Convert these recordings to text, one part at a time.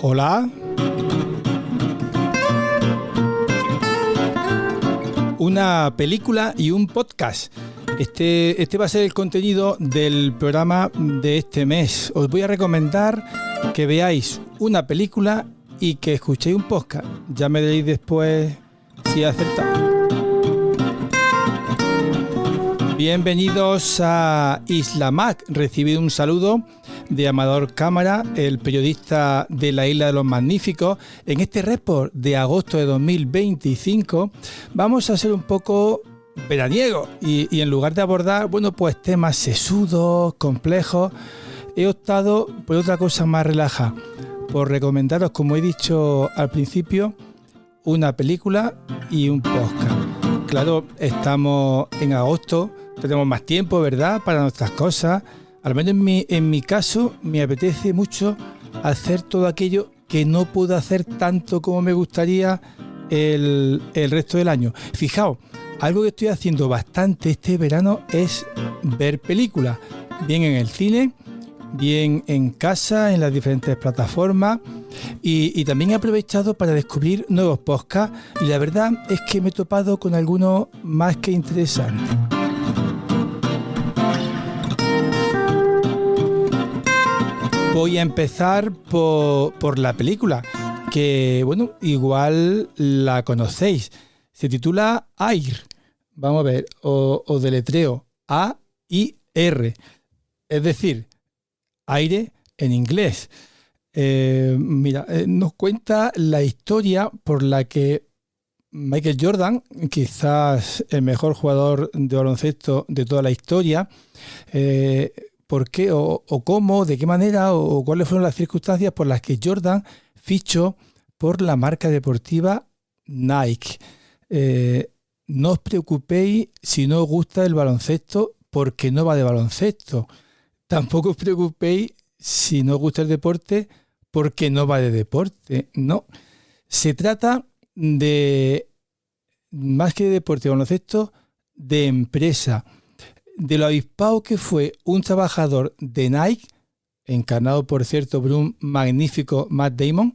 Hola. Una película y un podcast. Este va a ser el contenido del programa de este mes. Os voy a recomendar que veáis una película y que escuchéis un podcast. Ya me diréis después si he acertado. Bienvenidos a Isla Mac. Recibid un saludo de Amador Cámara, el periodista de la Isla de los Magníficos. En este report de agosto de 2025 vamos a ser un poco veraniegos y en lugar de abordar, pues temas sesudos, complejos, he optado por otra cosa más relajada, por recomendaros, como he dicho al principio, una película y un podcast. Claro, estamos en agosto, tenemos más tiempo, ¿verdad?, para nuestras cosas. Al menos en mi caso, me apetece mucho hacer todo aquello que no puedo hacer tanto como me gustaría el resto del año. Fijaos, algo que estoy haciendo bastante este verano es ver películas, bien en el cine, bien en casa, en las diferentes plataformas, y también he aprovechado para descubrir nuevos podcasts, y la verdad es que me he topado con algunos más que interesantes. Voy a empezar por la película, que igual la conocéis. Se titula Air. Vamos a ver, o deletreo A-I-R. Es decir, aire en inglés. Nos cuenta la historia por la que Michael Jordan, quizás el mejor jugador de baloncesto de toda la historia, por qué o cómo, de qué manera o cuáles fueron las circunstancias por las que Jordan fichó por la marca deportiva Nike. No os preocupéis si no os gusta el baloncesto, porque no va de baloncesto. Tampoco os preocupéis si no os gusta el deporte, porque no va de deporte. No. Se trata de, más que de deporte o baloncesto, de empresa. De lo avispado que fue un trabajador de Nike, encarnado por cierto por un magnífico Matt Damon,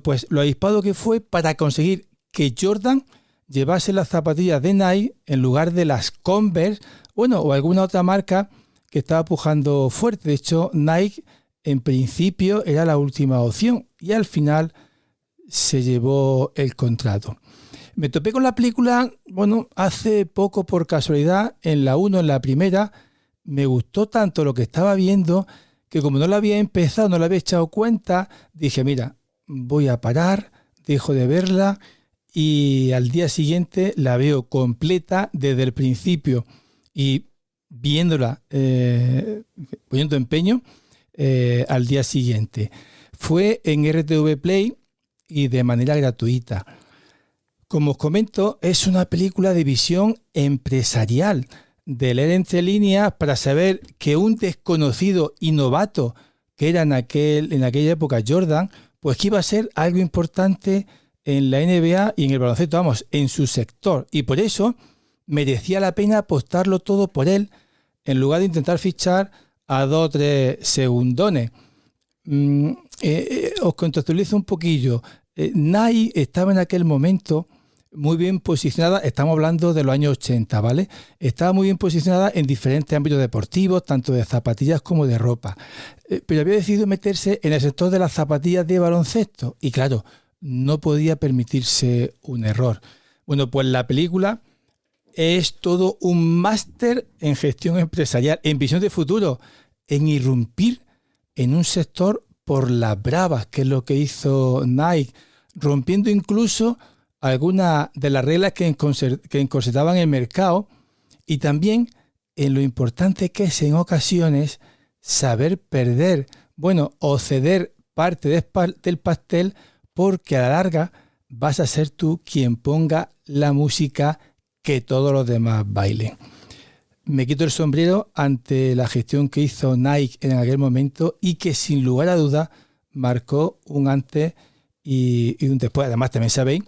pues lo avispado que fue para conseguir que Jordan llevase las zapatillas de Nike en lugar de las Converse, o alguna otra marca que estaba pujando fuerte. De hecho, Nike en principio era la última opción y al final se llevó el contrato. Me topé con la película, hace poco por casualidad, en la primera. Me gustó tanto lo que estaba viendo que como no la había empezado, no la había echado cuenta, dije, mira, voy a parar, dejo de verla y al día siguiente la veo completa desde el principio y viéndola, poniendo empeño al día siguiente. Fue en RTV Play y de manera gratuita. Como os comento, es una película de visión empresarial, de leer entre líneas para saber que un desconocido y novato que era en aquella época Jordan, pues que iba a ser algo importante en la NBA y en el baloncesto, en su sector. Y por eso merecía la pena apostarlo todo por él, en lugar de intentar fichar a 2 o 3 segundones. Os contextualizo un poquillo. Nike estaba en aquel momento muy bien posicionada, estamos hablando de los años 80, ¿vale? Estaba muy bien posicionada en diferentes ámbitos deportivos, tanto de zapatillas como de ropa. Pero había decidido meterse en el sector de las zapatillas de baloncesto y claro, no podía permitirse un error. Pues la película es todo un máster en gestión empresarial, en visión de futuro, en irrumpir en un sector por las bravas, que es lo que hizo Nike, rompiendo incluso algunas de las reglas que encorsetaban el mercado y también en lo importante que es en ocasiones saber perder, o ceder parte del pastel, porque a la larga vas a ser tú quien ponga la música que todos los demás bailen. Me quito el sombrero ante la gestión que hizo Nike en aquel momento y que sin lugar a dudas marcó un antes y un después. Además, también sabéis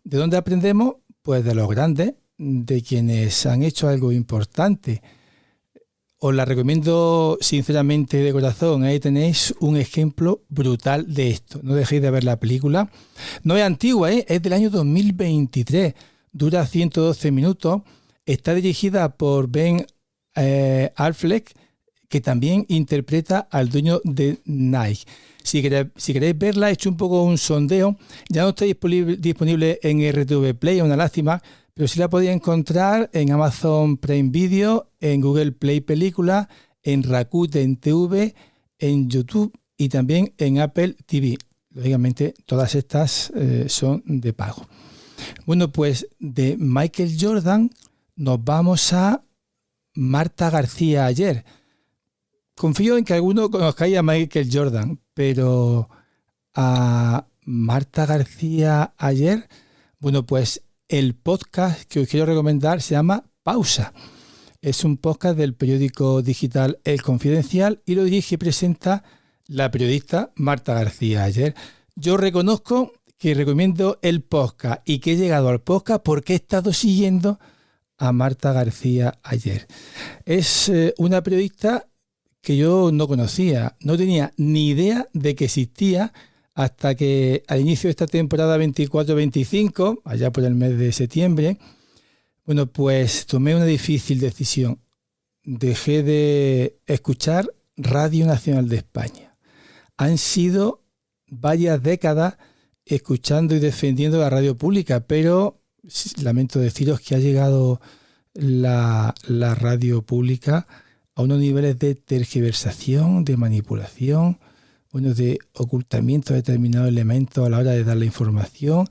de dónde aprendemos, pues de los grandes, de quienes han hecho algo importante. os la recomiendo sinceramente de corazón. Ahí tenéis un ejemplo brutal de esto. No dejéis de ver la película. No es antigua, es del año 2023. Dura 112 minutos. Está dirigida por Ben Affleck, que también interpreta al dueño de Nike. Si queréis verla, he hecho un poco un sondeo. Ya no está disponible en RTV Play, es una lástima, pero sí la podéis encontrar en Amazon Prime Video, en Google Play Películas, en Rakuten TV, en YouTube y también en Apple TV. Lógicamente, todas estas son de pago. Bueno, pues de Michael Jordan nos vamos a Marta García Ayer. Confío en que alguno conozcáis a Michael Jordan, pero a Marta García Ayer, bueno, pues el podcast que os quiero recomendar se llama Pausa. Es un podcast del periódico digital El Confidencial y lo dirige y presenta la periodista Marta García Ayer. Yo reconozco que recomiendo el podcast y que he llegado al podcast porque he estado siguiendo a Marta García Ayer. Es una periodista que yo no conocía, no tenía ni idea de que existía hasta que al inicio de esta temporada 24-25, allá por el mes de septiembre, bueno, pues tomé una difícil decisión. Dejé de escuchar Radio Nacional de España. Han sido varias décadas escuchando y defendiendo la radio pública, pero lamento deciros que ha llegado la radio pública a unos niveles de tergiversación, de manipulación, bueno, de ocultamiento de determinados elementos a la hora de dar la información.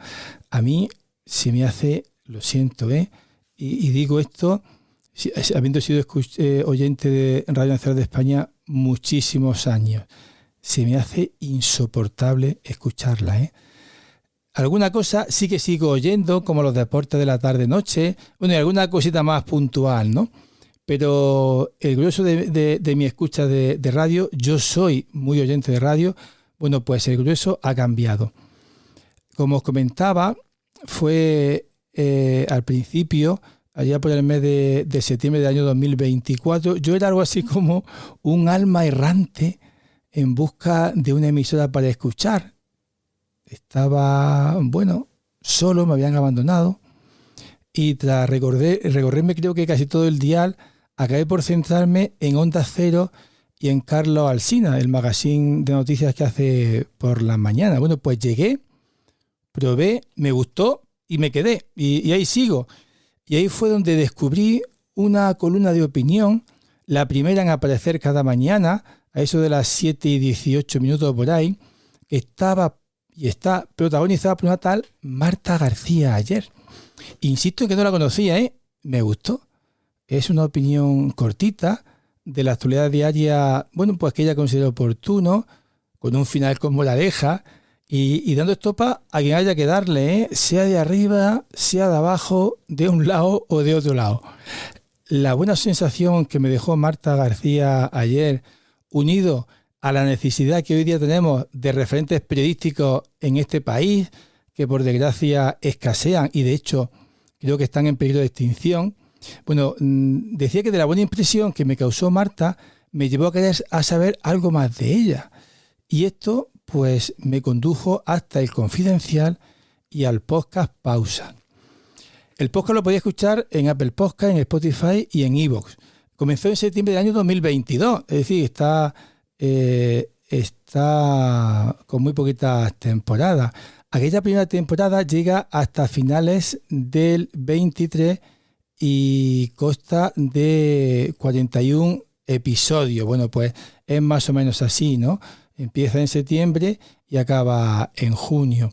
A mí se me hace, lo siento, y digo esto, habiendo sido oyente de Radio Nacional de España muchísimos años, se me hace insoportable escucharla, Alguna cosa sí que sigo oyendo, como los deportes de la tarde-noche, bueno, y alguna cosita más puntual, ¿no? Pero el grueso de mi escucha de radio, yo soy muy oyente de radio, bueno, pues el grueso ha cambiado. Como os comentaba, fue al principio, allá por el mes de septiembre del año 2024, yo era algo así como un alma errante en busca de una emisora para escuchar. Estaba, bueno, solo, me habían abandonado y tras recorrerme creo que casi todo el dial, acabé por centrarme en Onda Cero y en Carlos Alsina, el magazine de noticias que hace por la mañana. Bueno, pues llegué, probé, me gustó y me quedé. Y ahí sigo. Y ahí fue donde descubrí una columna de opinión, la primera en aparecer cada mañana, a eso de las 7:18 por ahí, que estaba y está protagonizada por una tal Marta García Ayer. Insisto en que no la conocía, me gustó. Es una opinión cortita de la actualidad diaria, bueno, pues que ella considera oportuno, con un final con moraleja y dando estopa a quien haya que darle, sea de arriba, sea de abajo, de un lado o de otro lado. La buena sensación que me dejó Marta García Ayer, unido a la necesidad que hoy día tenemos de referentes periodísticos en este país, que por desgracia escasean y de hecho creo que están en peligro de extinción. Bueno, decía que de la buena impresión que me causó Marta me llevó a querer saber algo más de ella. Y esto pues me condujo hasta El Confidencial y al podcast Pausa. El podcast lo podía escuchar en Apple Podcast, en Spotify y en iVoox. Comenzó en septiembre del año 2022, es decir, está con muy poquitas temporadas. Aquella primera temporada llega hasta finales del 23 y consta de 41 episodios. Bueno, pues es más o menos así, ¿no? Empieza en septiembre y acaba en junio.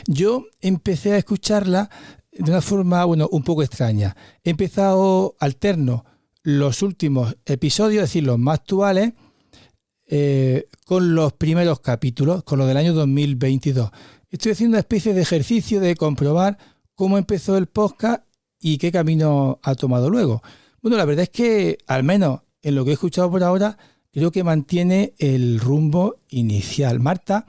Yo empecé a escucharla de una forma, bueno, un poco extraña. He empezado alterno los últimos episodios, es decir, los más actuales, con los primeros capítulos, con los del año 2022. Estoy haciendo una especie de ejercicio de comprobar cómo empezó el podcast y qué camino ha tomado luego. Bueno, la verdad es que, al menos en lo que he escuchado por ahora, creo que mantiene el rumbo inicial. Marta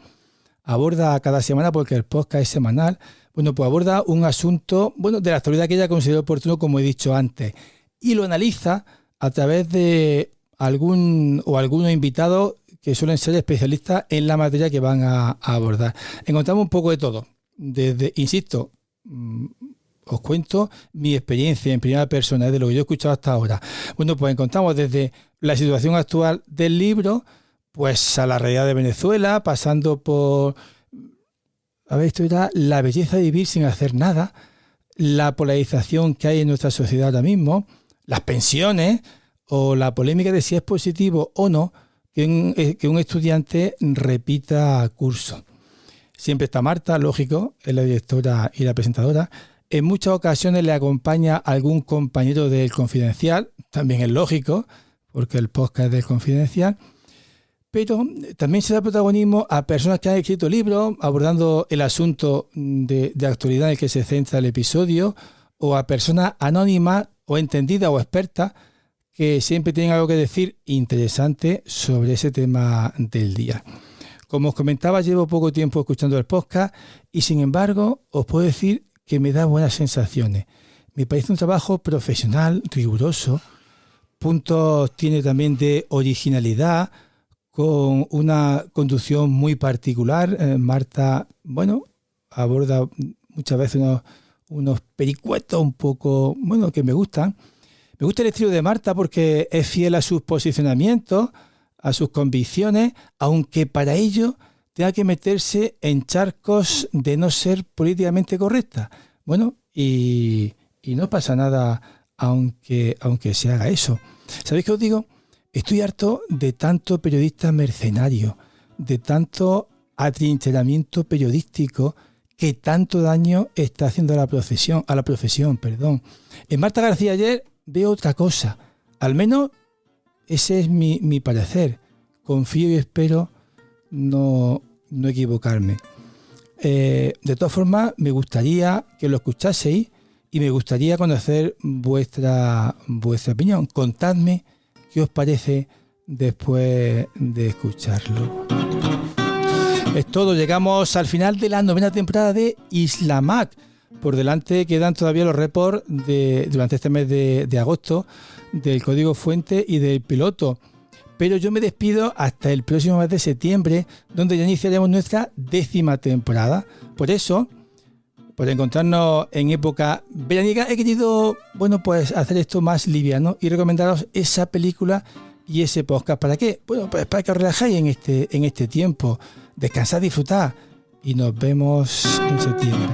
aborda cada semana, porque el podcast es semanal, bueno, pues aborda un asunto, bueno, de la actualidad que ella considera oportuno, como he dicho antes, y lo analiza a través de algunos invitados que suelen ser especialistas en la materia que van a abordar. Encontramos un poco de todo. Desde, insisto, os cuento mi experiencia en primera persona de lo que yo he escuchado hasta ahora. Bueno, pues encontramos desde la situación actual del libro, pues a la realidad de Venezuela, pasando por, a ver, esto era la belleza de vivir sin hacer nada, la polarización que hay en nuestra sociedad ahora mismo, las pensiones o la polémica de si es positivo o no que un estudiante repita curso. Siempre está Marta, lógico, es la directora y la presentadora. En muchas ocasiones le acompaña algún compañero del Confidencial, también es lógico, porque el podcast es del Confidencial. Pero también se da protagonismo a personas que han escrito libros abordando el asunto de actualidad en el que se centra el episodio, o a personas anónimas o entendidas o expertas que siempre tienen algo que decir interesante sobre ese tema del día. Como os comentaba, llevo poco tiempo escuchando el podcast y sin embargo os puedo decir que me da buenas sensaciones. Me parece un trabajo profesional, riguroso, puntos tiene también de originalidad, con una conducción muy particular. Marta, bueno, aborda muchas veces unos pericuetos un poco, bueno, que me gustan. Me gusta el estilo de Marta porque es fiel a sus posicionamientos, a sus convicciones, aunque para ello tenga que meterse en charcos de no ser políticamente correcta. Bueno, y no pasa nada aunque se haga eso. ¿Sabéis qué os digo? Estoy harto de tanto periodista mercenario, de tanto atrincheramiento periodístico que tanto daño está haciendo a la profesión. En Marta García ayer veo otra cosa. Al menos ese es mi parecer. Confío y espero no equivocarme. De todas formas, me gustaría que lo escuchaseis y me gustaría conocer vuestra opinión. Contadme qué os parece después de escucharlo. Es todo, llegamos al final de la 9ª temporada de Islamac. Por delante quedan todavía los reports durante este mes de agosto del código fuente y del piloto. Pero yo me despido hasta el próximo mes de septiembre, donde ya iniciaremos nuestra 10ª temporada. Por eso, por encontrarnos en época veraniega, he querido, pues hacer esto más liviano y recomendaros esa película y ese podcast. ¿Para qué? Bueno, pues para que os relajáis en este tiempo, descansad, disfrutad y nos vemos en septiembre.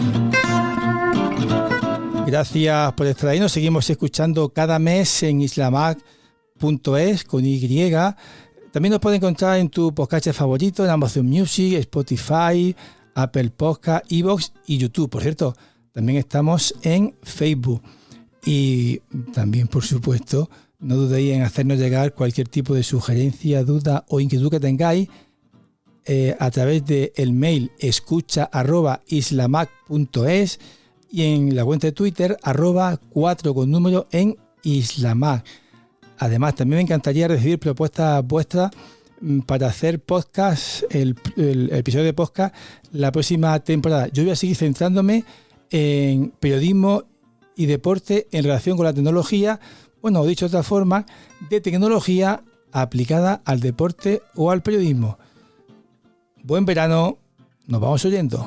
Gracias por estar ahí. Nos seguimos escuchando cada mes en islamac.es con Y. También nos puedes encontrar en tu podcast favorito, en Amazon Music, Spotify, Apple Podcast, iVoox y YouTube. Por cierto, también estamos en Facebook. Y también, por supuesto, no dudéis en hacernos llegar cualquier tipo de sugerencia, duda o inquietud que tengáis a través del mail escucha@islamac.es y en la cuenta de Twitter @4 con número en Islamac. Además, también me encantaría recibir propuestas vuestras para hacer podcast, el episodio de podcast la próxima temporada. Yo voy a seguir centrándome en periodismo y deporte en relación con la tecnología, o dicho de otra forma, de tecnología aplicada al deporte o al periodismo. Buen verano, nos vamos oyendo.